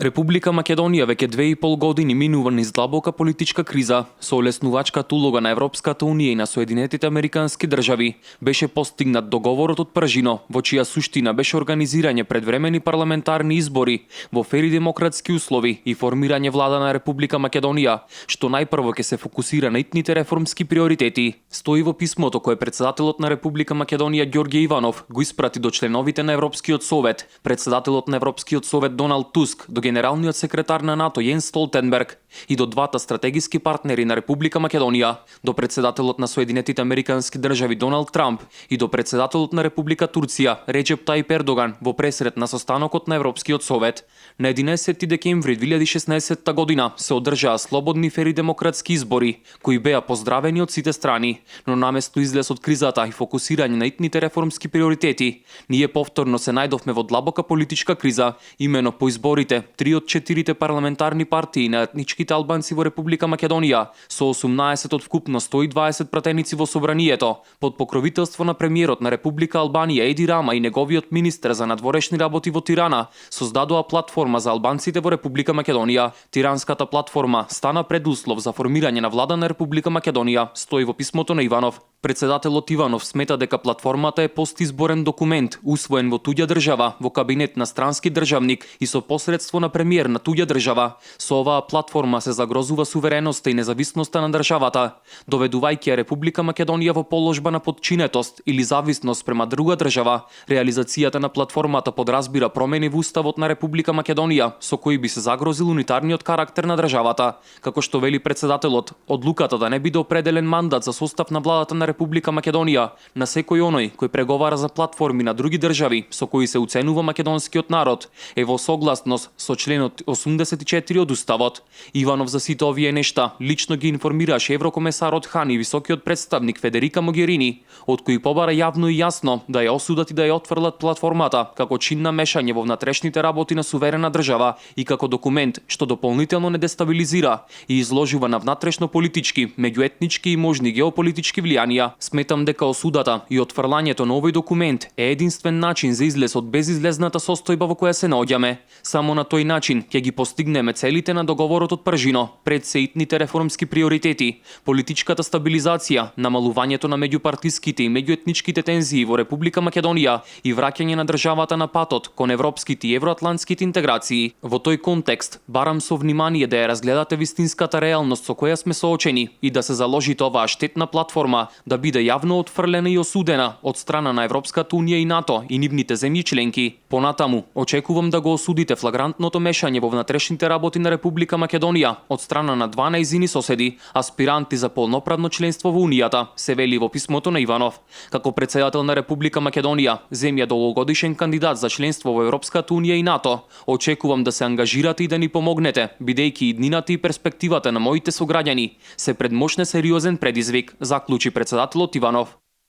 Република Македонија веќе 2,5 години минува низ длабока политичка криза, со олеснувачката улога на Европската унија и на Соединетите Американски држави беше постигнат договорот од Пржино, во чија суштина беше организирање предвремени парламентарни избори во фери демократски услови и формирање влада на Република Македонија, што најпрво ќе се фокусира на итните реформски приоритети. Стои во писмото кое председателот на Република Македонија Ѓорѓе Иванов го испрати до членовите на Европскиот совет, председателот на Европскиот совет Доналд Туск, до генералниот секретар на НАТО Јенс Столтенберг и до двата стратегиски партнери на Република Македонија, до председателот на Соединетите Американски држави Доналд Трамп и до председателот на Република Турција Реџеп Тајип Ердоган во пресрет на состанокот на Европскиот совет. На 11 декември 2016 година се одржаа слободни фери демократски избори, кои беа поздравени од сите страни, но наместо излез од кризата и фокусирање на итните реформски приоритети, ние повторно се најдовме во длабока политичка криза, имено по изборите. 3 од 4 парламентарни партии на етничките албанци во Република Македонија, со 18 од вкупно 120 пратеници во собранието, под покровителство на премиерот на Република Албанија Еди Рама и неговиот министер за надворешни работи во Тирана, создадоа платформа за албанците во Република Македонија. Тиранската платформа стана предуслов за формирање на влада на Република Македонија, стои во писмото на Иванов. Председателот Иванов смета дека платформата е постизборен документ, усвоен во туѓа држава, во кабинет на странски државник и со посредство на премиер на туѓа држава. Со оваа платформа се загрозува сувереноста и независноста на државата, доведувајќи ја Република Македонија во положба на подчинетост или зависност према друга држава. Реализацијата на платформата подразбира промени во уставот на Република Македонија, со кои би се загрозил унитарниот карактер на државата. Како што вели председателот, одлуката да не биде определен мандат за состав на владата на Република Македонија на секој оној кој преговара за платформи на други држави со кои се уценува македонскиот народ е во согласност со членот 84 од уставот. Иванов за сите овие нешта лично ги информираше еврокомесарот Хан и високиот представник Федерика Могерини, од кои побара јавно и јасно да ја осудат и да ја отфрлат платформата како чин на мешање во внатрешните работи на суверена држава и како документ што дополнително не дестабилизира и изложува на внатрешно политички, меѓуетнички и можни геополитички влијанија. Сметам дека осудата и отфрлањето на овој документ е единствен начин за излез од безизлезната состојба во која се наоѓаме. Само на тој начин ќе ги постигнеме целите на договорот од Пржино, пред се итните реформски приоритети, политичката стабилизација, намалувањето на меѓупартиските и меѓуетничките тензии во Република Македонија и враќање на државата на патот кон европските и евроатлантските интеграции. Во тој контекст, барам со внимание да ја разгледате вистинската реалност со која сме соочени и да се заложите оваа штетна платформа да биде јавно отфрлена и осудена од страна на Европската унија и НАТО и нивните земји членки. Понатаму, очекувам да го осудите флагрантното мешање во внатрешните работи на Република Македонија од страна на 2 нејзини соседи, аспиранти за полноправно членство во Унијата, се вели во писмото на Иванов. Како председател на Република Македонија, земја долгогодишен кандидат за членство во Европската унија и НАТО, очекувам да се ангажирате и да ни помогнете, бидејќи иднината и перспективата на моите сограѓани се пред мощен сериозен предизвик, заклучи председателот Иванов.